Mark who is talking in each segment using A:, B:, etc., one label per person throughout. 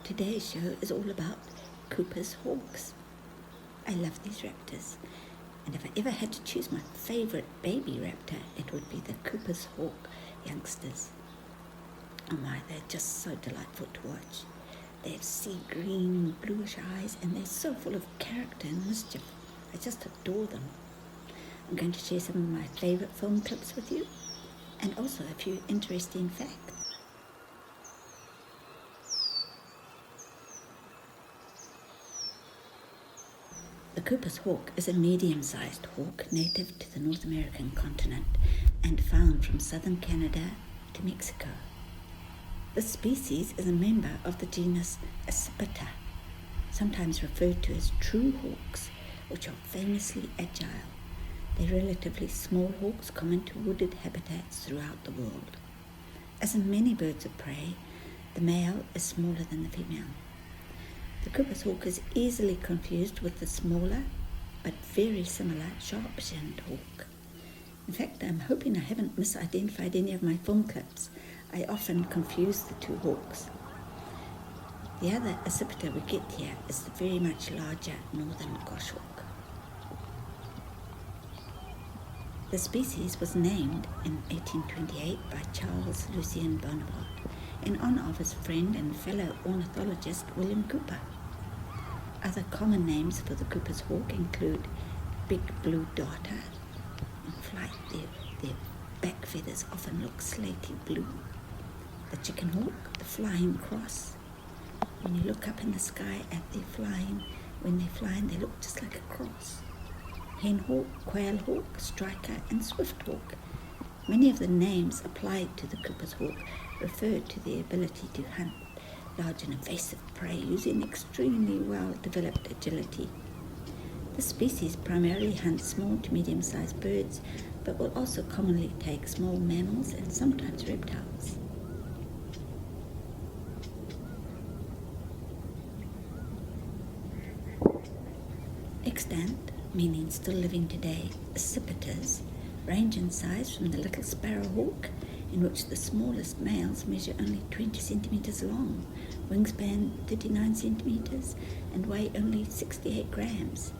A: Today's show is all about Cooper's hawks. I love these raptors, and if I ever had to choose my favourite baby raptor, it would be the Cooper's hawk youngsters. Oh my, they're just so delightful to watch. They have sea green, bluish eyes, and they're so full of character and mischief. I just adore them. I'm going to share some of my favourite film clips with you, and also a few interesting facts. The Cooper's hawk is a medium-sized hawk native to the North American continent and found from southern Canada to Mexico. This species is a member of the genus Accipiter, sometimes referred to as true hawks, which are famously agile. They're relatively small hawks common to wooded habitats throughout the world. As in many birds of prey, the male is smaller than the female. The Cooper's hawk is easily confused with the smaller, but very similar sharp-shinned hawk. In fact, I'm hoping I haven't misidentified any of my film clips. I often confuse the two hawks. The other Accipiter we get here is the very much larger northern Goshawk. The species was named in 1828 by Charles Lucien Bonaparte in honor of his friend and fellow ornithologist William Cooper. Other common names for the Cooper's hawk include big blue darter. In flight, their back feathers often look slaty blue. The chicken hawk, the flying cross. When you look up in the sky at their flying, when they're flying, they look just like a cross. Hen hawk, quail hawk, striker, and swift hawk. Many of the names applied to the Cooper's hawk refer to their ability to hunt large and evasive prey using extremely well-developed agility. This species primarily hunts small to medium-sized birds, but will also commonly take small mammals and sometimes reptiles. Extant, meaning still living today, accipiters range in size from the little sparrowhawk, in which the smallest males measure only 20 centimeters long, wingspan 39 centimeters, and weigh only 68 grams.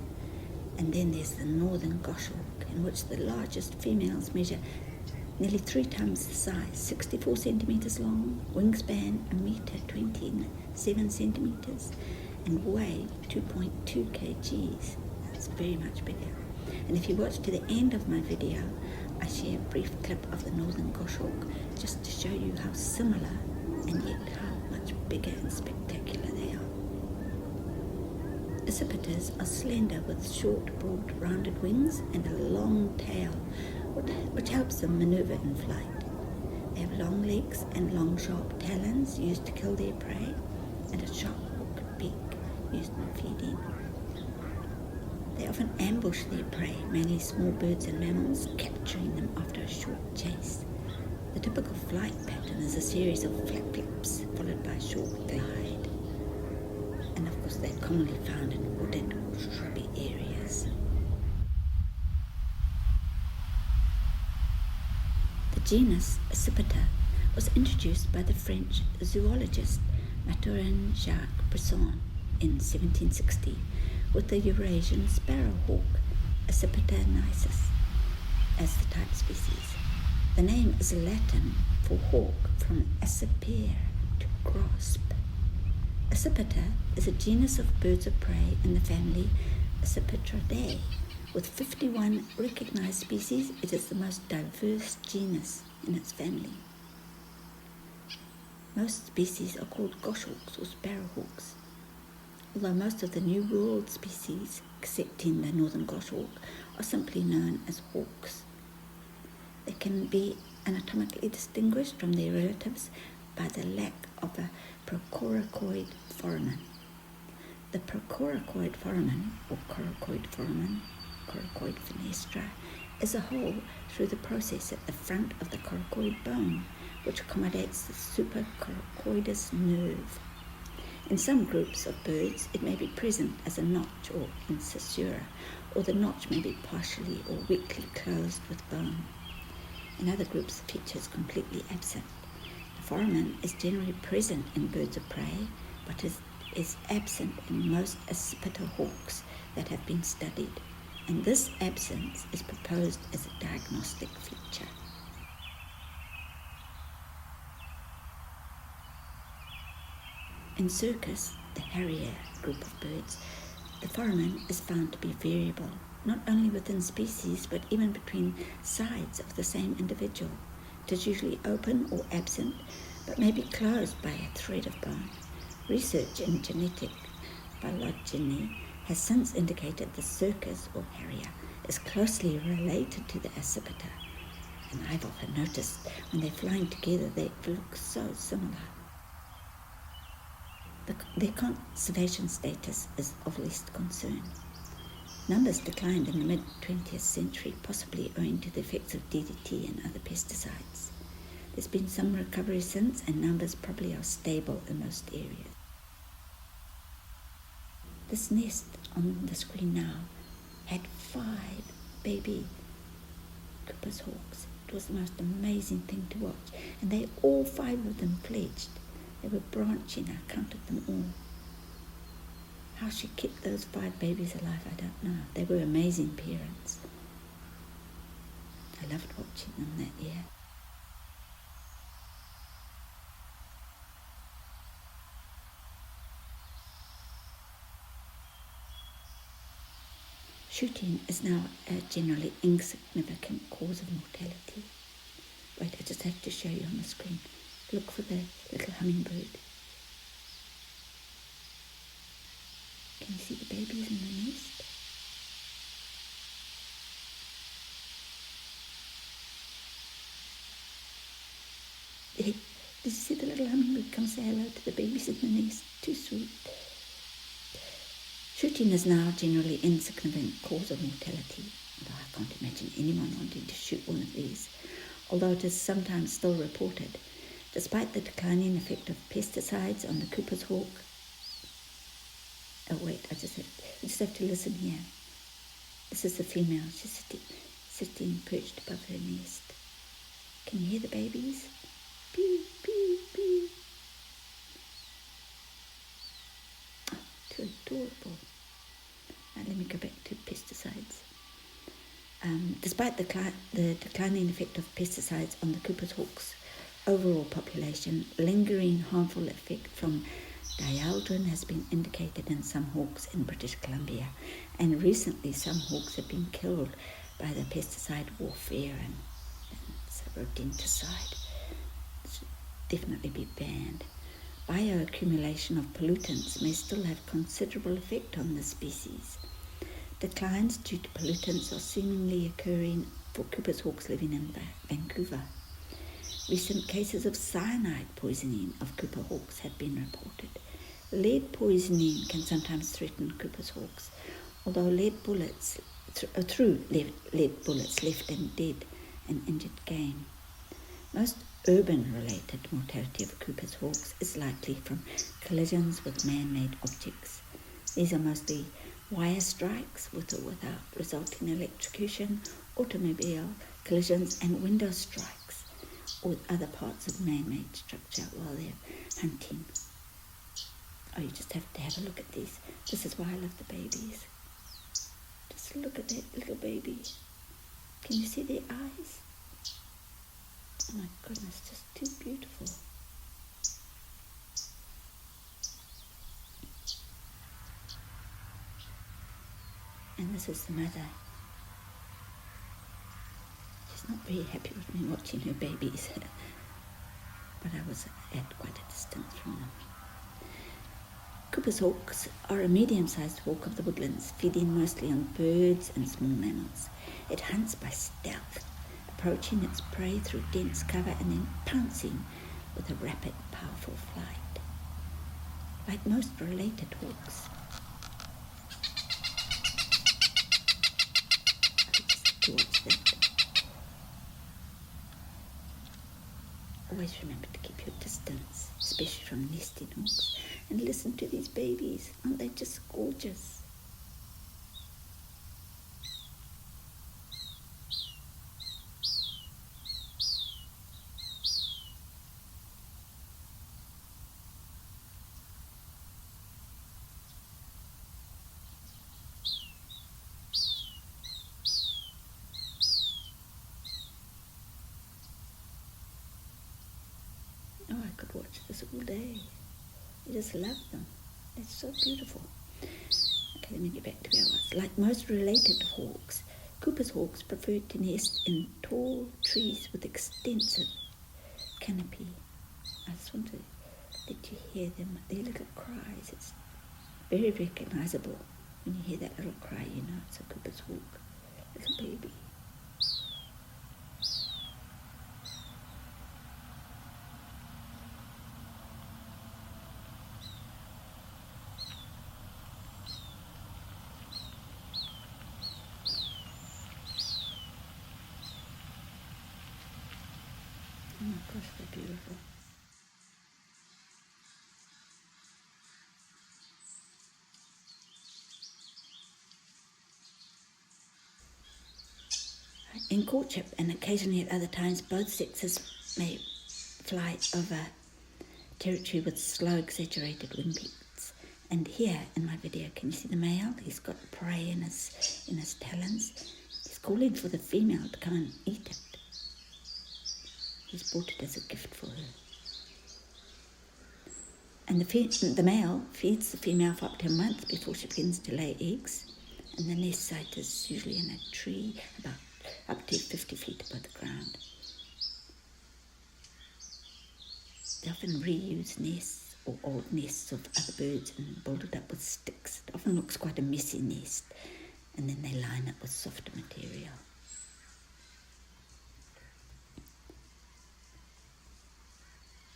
A: And then there's the northern Goshawk, in which the largest females measure nearly 3 times the size, 64 centimeters long, wingspan 1.27 centimeters, and weigh 2.2 kgs. That's very much bigger. And if you watch to the end of my video, I share a brief clip of the northern Goshawk just to show you how similar and yet how much bigger and spectacular they are. Accipiters are slender with short, broad, rounded wings and a long tail, which helps them maneuver in flight. They have long legs and long, sharp talons used to kill their prey, and a sharp hooked beak used in feeding. They often ambush their prey, mainly small birds and mammals, capturing them after a short chase. The typical flight pattern is a series of flap flaps, followed by a short glide. And of course, they're commonly found in wooded or shrubby areas. The genus Accipiter was introduced by the French zoologist Jacques Bresson in 1760 with the Eurasian sparrowhawk, Accipiter nisus, as the type species. The name is Latin for hawk, from accipere, to grasp. Accipiter is a genus of birds of prey in the family Accipitridae. With 51 recognized species, it is the most diverse genus in its family. Most species are called goshawks or sparrowhawks, although most of the New World species, excepting the northern goshawk, are simply known as hawks. They can be anatomically distinguished from their relatives by the lack of a procoracoid foramen. The procoracoid foramen, or coracoid foramen, coracoid fenestra, is a hole through the process at the front of the coracoid bone, which accommodates the supracoracoidus nerve. In some groups of birds, it may be present as a notch or incisura, or the notch may be partially or weakly closed with bone. In other groups, the feature is completely absent. The foramen is generally present in birds of prey but is absent in most Accipiter hawks that have been studied, and this absence is proposed as a diagnostic feature. In circus, the harrier group of birds, the foramen is found to be variable, not only within species but even between sides of the same individual. It is usually open or absent, but may be closed by a thread of bone. Research in genetic phylogeny has since indicated the circus or harrier is closely related to the accipiter, and I've often noticed when they're flying together they look so similar. Their conservation status is of least concern. Numbers declined in the mid-20th century, possibly owing to the effects of DDT and other pesticides. There's been some recovery since, and numbers probably are stable in most areas. This nest on the screen now had 5 baby Coopershawks. It was the most amazing thing to watch, and all 5 of them fledged. They were branching, I counted them all. How she kept those 5 babies alive, I don't know. They were amazing parents. I loved watching them that year. Shooting is now a generally insignificant cause of mortality. Wait, I just have to show you on the screen. Look for the little hummingbird. Can you see the babies in the nest? Did you see the little hummingbird come say hello to the babies in the nest? Too sweet. Shooting is now a generally insignificant cause of mortality, although I can't imagine anyone wanting to shoot one of these, although it is sometimes still reported. Despite the declining effect of pesticides on the Cooper's hawk. Oh wait, you just have to listen here. This is the female. She's sitting perched above her nest. Can you hear the babies? Pew, pew, pew. Oh, too adorable. Now let me go back to pesticides. Despite the declining effect of pesticides on the Cooper's hawk's overall population, lingering harmful effect from dieldrin has been indicated in some hawks in British Columbia, and recently some hawks have been killed by the pesticide warfare and rodenticide. It should definitely be banned. Bioaccumulation of pollutants may still have considerable effect on the species. Declines due to pollutants are seemingly occurring for Cooper's hawks living in Vancouver. Recent cases of cyanide poisoning of Cooper hawks have been reported. Lead poisoning can sometimes threaten Cooper's hawks, although lead bullets left them dead and injured game. Most urban-related mortality of Cooper's hawks is likely from collisions with man-made objects. These are mostly wire strikes with or without resulting electrocution, automobile collisions, and window strikes with other parts of man-made structure while they're hunting. Oh, you just have to have a look at these. This is why I love the babies. Just look at that little baby. Can you see their eyes? Oh my goodness, just too beautiful. And this is the mother. She's not very happy with me watching her babies, but I was at quite a distance from them. Cooper's hawks are a medium-sized hawk of the woodlands, feeding mostly on birds and small mammals. It hunts by stealth, approaching its prey through dense cover and then pouncing with a rapid, powerful flight. Like most related hawks, watch that. Always remember to keep your distance, especially from nesting hawks, and listen to these babies. Aren't they just gorgeous? could watch this all day. I just love them. It's so beautiful. Okay, let me get back to where I was. Like most related hawks, Cooper's hawks prefer to nest in tall trees with extensive canopy. I just want to let you hear them, their little cries. It's very recognizable. When you hear that little cry, you know it's a Cooper's hawk, little baby. Oh my gosh, they're beautiful. In courtship and occasionally at other times, both sexes may fly over territory with slow, exaggerated wing beats. And here in my video, can you see the male? He's got prey in his talons. He's calling for the female to come and eat it. He's brought it as a gift for her. And the male feeds the female for up to a month before she begins to lay eggs. And the nest site is usually in a tree about up to 50 feet above the ground. They often reuse nests or old nests of other birds and build it up with sticks. It often looks quite a messy nest, and then they line it with softer material.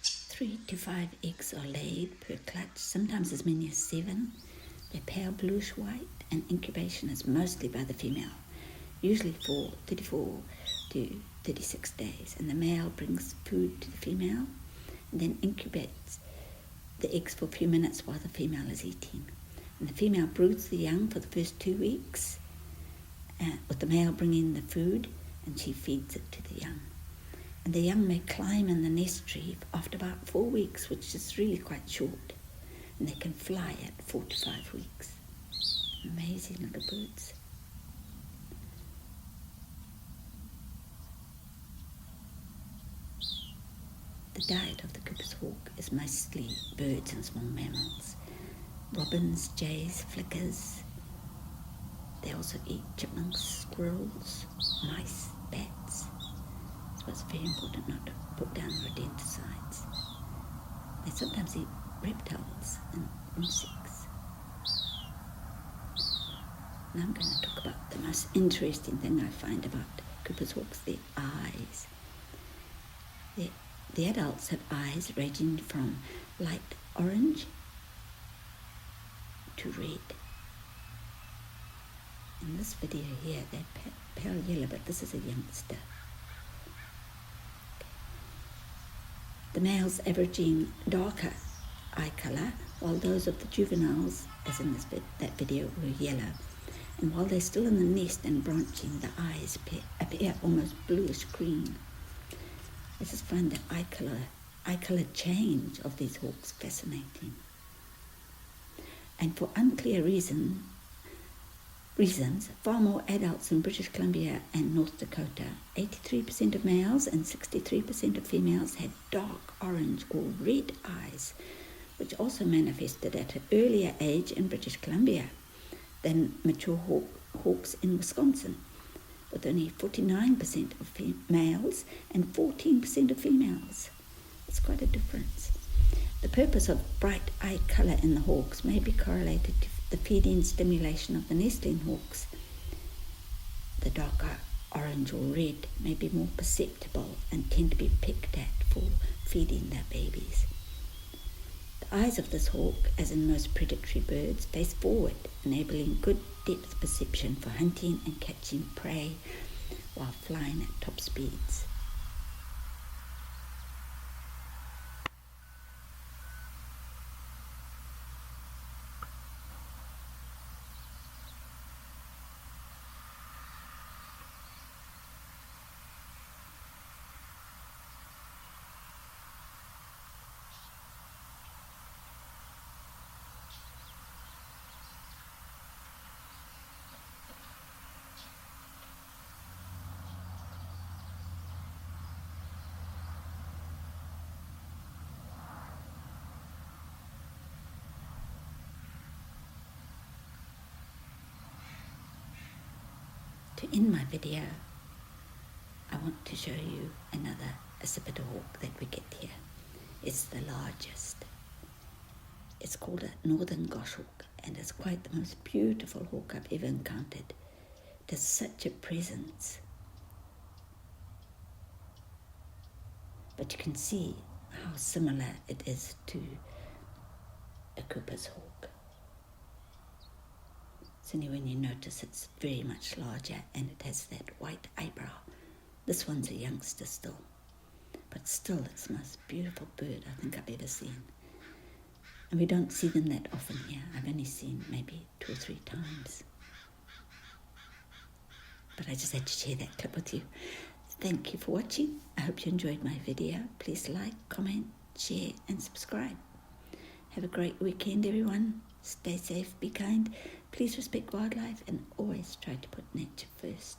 A: Three to 5 eggs are laid per clutch, sometimes as many as 7. They're pale bluish white, and incubation is mostly by the female, usually for 34 to 36 days, and the male brings food to the female and then incubates the eggs for a few minutes while the female is eating. And the female broods the young for the first 2 weeks, with the male bringing the food, and she feeds it to the young. And the young may climb in the nest tree after about 4 weeks, which is really quite short, and they can fly at 4 to 5 weeks. Amazing little birds. The diet of the Cooper's hawk is mostly birds and small mammals. Robins, jays, flickers. They also eat chipmunks, squirrels, mice, bats. So it's very important not to put down rodenticides. They sometimes eat reptiles and insects. Now I'm going to talk about the most interesting thing I find about Cooper's hawks, their eyes. The adults have eyes ranging from light orange to red. In this video here, they're pale yellow, but this is a youngster. The males averaging darker eye colour, while those of the juveniles, as in that video, were yellow. And while they're still in the nest and branching, the eyes appear almost bluish green. I just find the eye colour change of these hawks fascinating. And for unclear reasons, far more adults in British Columbia and North Dakota, 83% of males and 63% of females had dark orange or red eyes, which also manifested at an earlier age in British Columbia than mature hawks in Wisconsin, with only 49% of males and 14% of females. It's quite a difference. The purpose of bright eye colour in the hawks may be correlated to the feeding stimulation of the nestling hawks. The darker orange or red may be more perceptible and tend to be picked at for feeding their babies. The eyes of this hawk, as in most predatory birds, face forward, enabling good depth perception for hunting and catching prey while flying at top speeds. in my video, I want to show you another Accipiter hawk that we get here. It's the largest. It's called a northern Goshawk, and it's quite the most beautiful hawk I've ever encountered. It has such a presence. But you can see how similar it is to a Cooper's hawk. It's only when you notice it's very much larger and it has that white eyebrow. This one's a youngster still, but still it's the most beautiful bird I think I've ever seen. And we don't see them that often here. I've only seen maybe 2 or 3 times. But I just had to share that clip with you. Thank you for watching. I hope you enjoyed my video. Please like, comment, share and subscribe. Have a great weekend, everyone. Stay safe, be kind. Please respect wildlife and always try to put nature first.